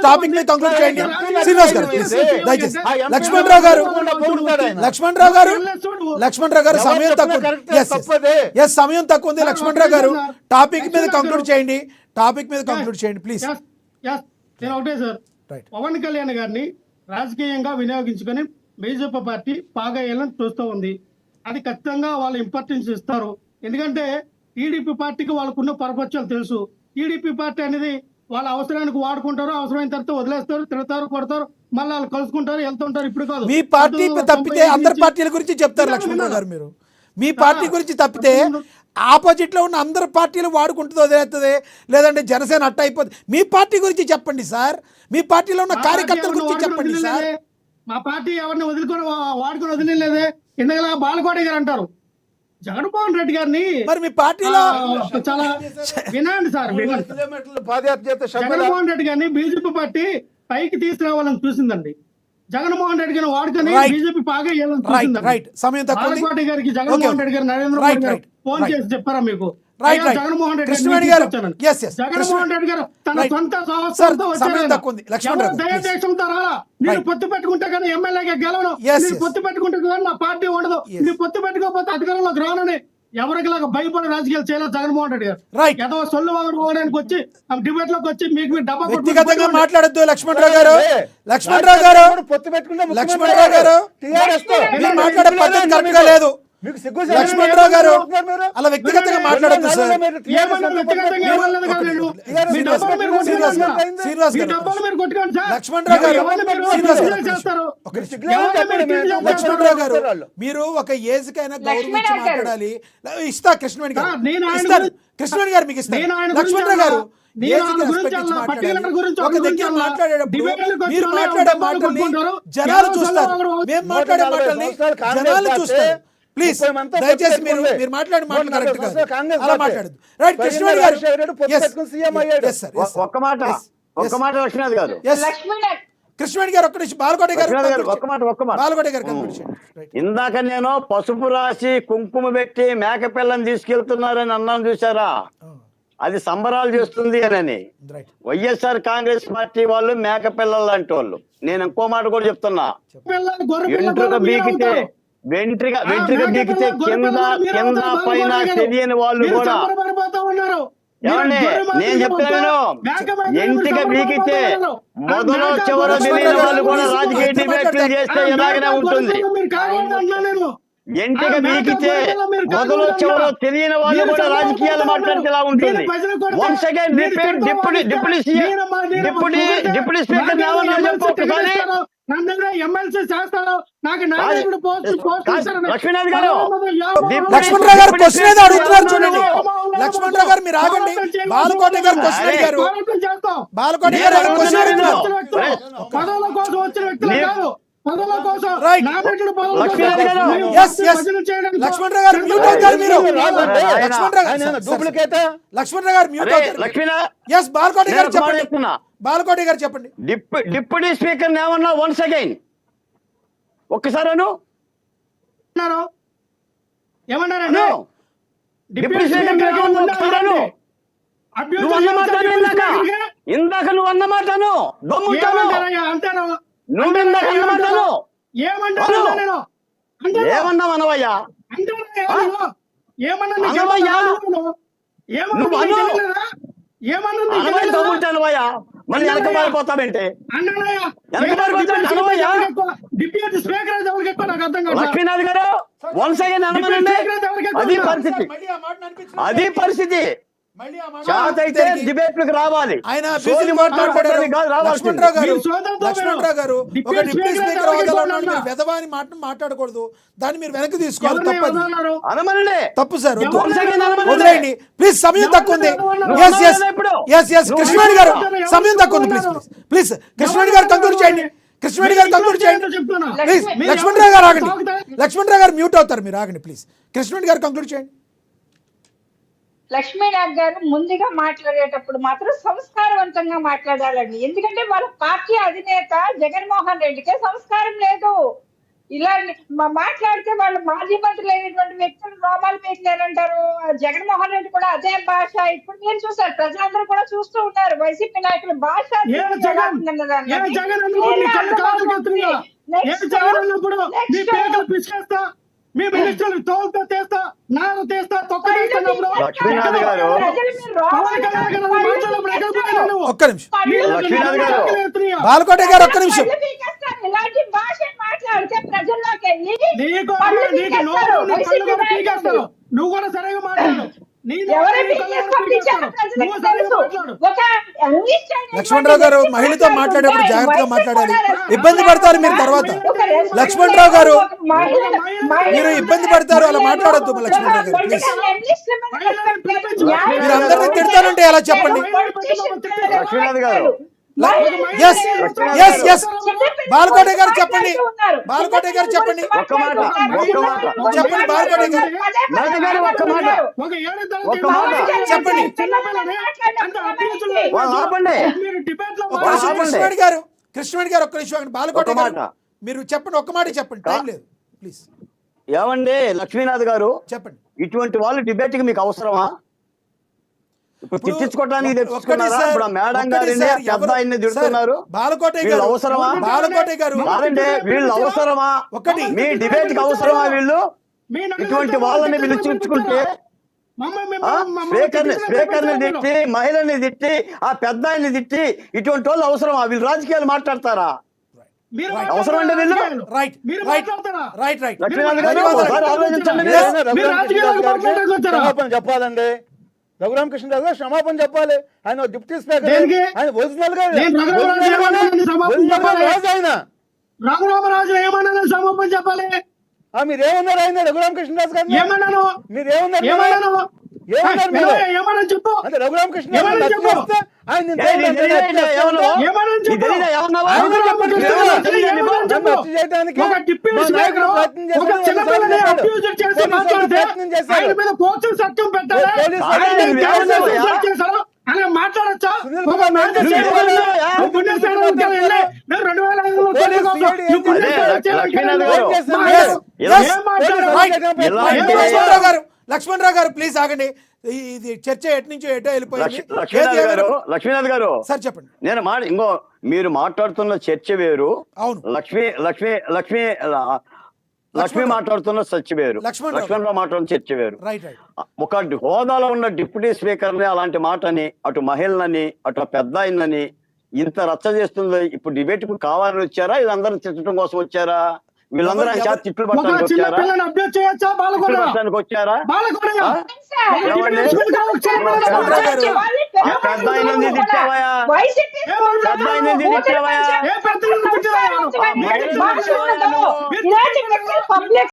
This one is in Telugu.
టాపిక్ మీద కంక్లూడ్ చేయండి. శ్రీనివాస్ గారు ప్లీజ్ దయచేసి. లక్ష్మణ్ రావు గారు సమయం తక్కువ, సమయం తక్కువ ఉంది. లక్ష్మణ్ రావు గారు టాపిక్ మీద కంక్లూడ్ చేయండి, టాపిక్ మీద కంక్లూడ్ చేయండి ప్లీజ్. నేను ఒకటే సార్, పవన్ కళ్యాణ్ గారిని రాజకీయంగా వినియోగించుకొని బీజేపీ పార్టీ పాగేయాలని చూస్తూ ఉంది. అది ఖచ్చితంగా వాళ్ళు ఇంపార్టెన్స్ ఇస్తారు. ఎందుకంటే టీడీపీ పార్టీకి వాళ్ళకున్న పరపక్షాలు తెలుసు. టీడీపీ పార్టీ అనేది వాళ్ళ అవసరానికి వాడుకుంటారు, అవసరమైన తర్వాత వదిలేస్తారు, తిడతారు, కొడతారు, మళ్ళీ వాళ్ళు కలుసుకుంటారు, వెళ్తుంటారు. ఇప్పుడు కాదు, మీ పార్టీ తప్పితే అందరి పార్టీల గురించి చెప్తారు లక్ష్మణరావు గారు. మీరు మీ పార్టీ గురించి తప్పితే ఆపోజిట్ లో ఉన్న అందరు పార్టీలు వాడుకుంటుంది, వదిలేస్తుంది, లేదంటే జనసేన అట్ట అయిపోతుంది. మీ పార్టీ గురించి చెప్పండి సార్, మీ పార్టీలో ఉన్న కార్యకర్తల గురించి చెప్పండి సార్. మా పార్టీ ఎవరిని వదులుకొని వాడుకొని వదిలేదే. ఎందుకలా బాలకోట గారు అంటారు జగన్మోహన్ రెడ్డి గారిని. మరి మీ పార్టీలో చాలా వినండి సార్, జగన్మోహన్ రెడ్డి గారిని బీజేపీ పార్టీ పైకి తీసుకురావాలని చూసిందండి. జగన్మోహన్ రెడ్డి గారిని వాడుకొని బీజేపీ బాగా బాలకోట గారికి జగన్మోహన్ రెడ్డి గారు నరేంద్ర మోడీ గారు ఫోన్ చేసి చెప్పారా మీకు? జగన్మోహన్ రెడ్డి జగన్మోహన్ రెడ్డి గారు తన సొంత దయచేసంతో రాలా. నేను పొత్తు పెట్టుకుంటే కానీ ఎమ్మెల్యేగా గెలవను, నేను పొత్తు పెట్టుకుంటే కానీ నా పార్టీ ఉండదు, నేను పొత్తు పెట్టుకోకపోతే అధికారంలోకి రానని ఎవరికిలాగా భయపడి రాజకీయాలు చేయలేదు జగన్మోహన్ రెడ్డి గారు. ఏదో సొల్లు వాగడానికి వచ్చి డిబేట్ లోకి వచ్చి మీకు డబ్బా వ్యక్తిగతంగా మాట్లాడద్దు. లక్ష్మణరావు గారు పొత్తు పెట్టుకుంటే లక్ష్మణరావు గారు మాట్లాడే పద్ధతి కరెక్ట్ గా లేదు. లక్ష్మణరావు గారు అలా వ్యక్తిగతంగా మాట్లాడద్దు సార్. లక్ష్మణరావు గారు మీరు ఒక ఏజ్ కైనా గౌరవించి మాట్లాడాలి. ఇస్తా కృష్ణవేణి గారు, కృష్ణవేణి గారు మీకు ఇస్తారు. లక్ష్మణరావు గారు ఒక దగ్గర మాట్లాడేటప్పుడు మీరు మాట్లాడే మాటల్ని జనాలు చూస్తారు, మేము మాట్లాడే మాటల్ని జనాలు చూస్తారు. ప్లీజ్ దయచేసి మీరు మాట్లాడే మాటలు కరెక్ట్ కాదు, అలా మాట్లాడదు. రైట్ కృష్ణవేణి గారు ఒక్క మాట లక్ష్మీనాథ్ గారు, కృష్ణవేణి గారు ఒక్క నిమిషం. బాలకోట గారు బాలకోట గారు ఇందాక నేను పసుపు రాసి కుంకుమ పెట్టి మేకపిల్లని తీసుకెళ్తున్నారని అన్నాను చూసారా, అది సంబరాలు చేస్తుంది అని. వైఎస్ఆర్ కాంగ్రెస్ పార్టీ వాళ్ళు మేకపిల్లలు లాంటి వాళ్ళు. నేను ఇంకో మాట కూడా చెప్తున్నా, వెంట్రుక బీకితే వెంట్రిక బీకితే కింద పైన తెలియని వాళ్ళు కూడా ఏమండి నేను చెప్తాను, ఎంటిక బీకితే మొదలు చివర తెలియని వాళ్ళు కూడా రాజకీయ డిబేట్లు చేస్తే ఎలాగనే ఉంటుంది. ఎంటిక బీకితే మొదలు చివరో తెలియని వాళ్ళు కూడా రాజకీయాలు మాట్లాడితే ఎలా ఉంటుంది. వన్స్ అగైన్ డిప్యూటీ స్పీకర్ ఒక్కసారి లక్ష్మీనాథ్ గారు లక్ష్మణరావు గారు క్వశ్చన్ ఏదో అడుగుతున్నారు చూడండి. లక్ష్మణరావు గారు మీరు ఆగండి. బాలకోట గారు క్వశ్చన్ అడిగారు. బాలకోట గారు క్వశ్చన్ అడుగుతున్నారు. లక్ష్మణరావు గారు మ్యూట్ అవుతారు. మీరు లక్ష్మణరావు గారు మ్యూట్ అవుతారు. బాలకోట గారు చెప్పండి. బాలకోట గారు చెప్పండి. డిప్యూటీ స్పీకర్ ఏమన్నా వన్స్ అగైన్ ఒక్కసారి ఏమన్నారండి? డిప్యూటీ స్పీకర్ ఇందాక నువ్వు అన్నమాటను దమ్ముంటాను నువ్వు ఇందాక అన్నమాటను ఏమన్నావు అనవయ్యా దమ్ముంటాను అయ్యా మళ్ళీ వెనక మారిపోతామంటే లక్ష్మీనాథ్ గారు వన్స్ అగైన్ అనమనండి. అది పరిస్థితి అయితే డిబేట్లకు రావాలి. ఆయన లక్ష్మణరావు గారు ఒక డిప్యూటీ స్పీకర్ హోదాలో వెధవాని మాట మాట్లాడకూడదు, దాన్ని మీరు వెనక్కి తీసుకోవాలి. తప్పు సార్, వదిలేయండి ప్లీజ్. సమయం తక్కువ ఉంది. కృష్ణవేణి గారు సమయం తక్కువ ఉంది. ప్లీజ్ కృష్ణవేణి గారు కంక్లూడ్ చేయండి. కృష్ణవేణి గారు కంక్లూడ్ చేయండి ప్లీజ్. లక్ష్మణరావు గారు ఆగండి. లక్ష్మణరావు గారు మ్యూట్ అవుతారు, మీరు ఆగండి ప్లీజ్. కృష్ణవేణి గారు కంక్లూడ్ చేయండి. లక్ష్మీనాథ్ గారు ముందుగా మాట్లాడేటప్పుడు మాత్రం సంస్కారవంతంగా మాట్లాడాలండి. ఎందుకంటే వాళ్ళ పార్టీ అధినేత జగన్మోహన్ రెడ్డికే సంస్కారం లేదు. ఇలా మాట్లాడితే వాళ్ళు మాజీ మంత్రులు అయినటువంటి వ్యక్తులు రోమాలు పీకలేరంటారు. జగన్మోహన్ రెడ్డి కూడా అదే భాష. ఇప్పుడు మీరు చూసారు, ప్రజలందరూ కూడా చూస్తూ ఉన్నారు వైసీపీ నాయకుల భాష. జగన్ అన్నప్పుడు నీ కళ్ళు కాళ్ళు కత్తున్నా, జగన్ అన్నప్పుడు నీ పేకలు పిసికేస్తా, మీ మినిస్టర్లు తోలుతో తీస్తా, నాన్న తీస్తా, తొక్క తీస్తున్నప్పుడు లక్ష్మీనాథ్ గారు పవన్ కళ్యాణ్ గారు మాట్లాడినప్పుడు ఎక్కడ పోయినా నువ్వు? ఒక్క నిమిషం లక్ష్మీనాథ్ గారు బాలకోట గారు ఒక్క నిమిషం. ఇలాంటి భాష మాట్లాడితే ప్రజల్లోకి వెళ్ళి నీకు పళ్ళు నీకు నోరు పీకేస్తారు. నీ కళ్ళు కూడా వైసీపీ పీకేస్తావు. నాయకులు. నువ్వు కూడా సరిగా మాట్లాడు. నీ నోరు ఎవరు నీ కళ్ళు పీకేసి కూడా పంపించారో పీకేస్తావు. ప్రజలకు నువ్వు సరిగా తెలుసు. మాట్లాడు. ఒక అందించండి లక్ష్మణరావు గారు మహిళతో మాట్లాడేటప్పుడు జాగ్రత్తగా మాట్లాడాలి. ఇబ్బంది పడతారు మీరు తర్వాత. ఒక లక్ష్మణరావు గారు ఒక మహిళ- మీరు ఇబ్బంది పడతారు, అలా మాట్లాడొద్దు లక్ష్మణరావు గారు ప్లీజ్. మీరు అందరినీ తిడతారంటే ఎలా చెప్పండి? లక్ష్మీనాథ్ గారు. ఎస్ ఎస్ ఎస్ బాలకోట గారు చెప్పండి. బాలకోట గారు చెప్పండి. ఒక్క మాట, ఒక్క మాట. చెప్పండి బాలకోట గారు. నాన్న గారు ఒక్క మాట. ఒక ఏడు ఒక్క మాట. చెప్పండి. వాళ్ళు ఆపండి. మీరు డిబేట్ లో వాళ్ళు ఆపండి. కృష్ణవేణి గారు, కృష్ణవేణి గారు ఒక్క నిమిషం. బాలకోట ఒక్క గారు మాట. మీరు చెప్పండి, ఒక్క మాట చెప్పండి, టైం లేదు ప్లీజ్ ఏమండి లక్ష్మీనాథ్ గారు, చెప్పండి. ఇటువంటి వాళ్ళు డిబేట్ కి మీకు అవసరమా? ఇప్పుడు తిట్టించుకోవడానికి తెచ్చుకున్నారా? ఇప్పుడు ఆ మేడం గారిని పెద్ద ఆయన్ని తిడుతున్నారు. బాలకోట వీళ్ళు గారు అవసరమా? బాలకోట గారు కాదండి, వీళ్ళు అవసరమా? ఒకటి. మీ డిబేట్ కి అవసరమా వీళ్ళు? ఇటువంటి వాళ్ళని పిలుచుకుంటే స్పీకర్ ని తిట్టి, మహిళని తిట్టి, ఆ పెద్ద ఆయన్ని తిట్టి, ఇటువంటి వాళ్ళు అవసరమా? వీళ్ళు రాజకీయాలు మాట్లాడతారా? అవసరం అండి వీళ్ళు? Right right right right Lakshminath గారు ఒకసారి ఆలోచించండి. క్షమాపణ చెప్పాలండి. రఘురామ కృష్ణరాజు గారు క్షమాపణ చెప్పాలి. ఆయన డిప్యూటీ స్పీకర్, దేనికి? ఆయన ఒరిజినల్ గా నేను రఘురామరాజు ఏమన్నానని సమాపణ చెప్పాలి. రాజు ఆయన. రఘురామరాజు ఏమన్నా సమాపణ చెప్పాలి. మీరేమన్నారు ఆయన రఘురామ కృష్ణరాజు గారు? ఏమన్నాను మీరేమన్నారు? ఏమన్నాను ఏమన్నారు మీరు? ఏమన్నా చెప్పు. అంటే రఘురామ కృష్ణరాజు ఏమన్నా చెప్పు. చేస్తే ఆయన నేను ఏ, నీకు తెలియదా ఏమన్నావో? ఏమన్నా నీకు చెప్పు. తెలియదా ఏమన్నావో? రఘురామ కృష్ణరాజు ఏమన్నా చెప్పు. చేయడానికి ఒక డిప్యూటీ స్పీకర్ ఒక చిన్నపిల్లని అబ్యూజ్ చేసి మాట్లాడితే ఆయన మీద పోలీసు చట్టం పెట్టాలి. ఆయన క్యాన్సర్ చేశారు అని మాట్లాడచ్చా? ఒక మేనేజర్ ఏమన్నావయ్యా? నువ్వు పుణ్యసేన ఉద్యోగం వెళ్ళి నేను 2005లో అదే, లక్ష్మీనాథ్ గారు. ఏం మాట్లాడారు? లక్ష్మణరావు గారు, లక్ష్మణరావు గారు ప్లీజ్ ఆగండి. ఇది చర్చ ఎటు నుంచో ఎటో వెళ్ళిపోయింది. లక్ష్మీనాథ్ గారు సార్ చెప్పండి. నేను ఇంకో మీరు మాట్లాడుతున్న చర్చ వేరు, అవును. లక్ష్మి మాట్లాడుతున్న చర్చ వేరు, లక్ష్మణరావు మాట్లాడుతున్న చర్చ వేరు. రైట్ రైట్ ఒక హోదాలో ఉన్న డిప్యూటీ స్పీకర్ ని అలాంటి మాటని, అటు మహిళలని, అటు పెద్ద ఆయనని ఇంత రచ్చ చేస్తుందో ఇప్పుడు డిబేట్ కు కావాలని వచ్చారా? వీళ్ళందరూ తిట్టడం కోసం వచ్చారా? వీళ్ళందరూ ఆయన చేత తిట్లు ఒక పట్టడానికి చిన్న వచ్చారా? పిల్లని అబ్యూజ్ చేయొచ్చా? తిట్లు బాలకొండ పట్టడానికి వచ్చారా? బాలకొండ ఏమండి? పెద్ద ఆయనని తిట్టావయ్యా? పెద్ద ఆయనని తిట్టావయ్యా? పబ్లిక్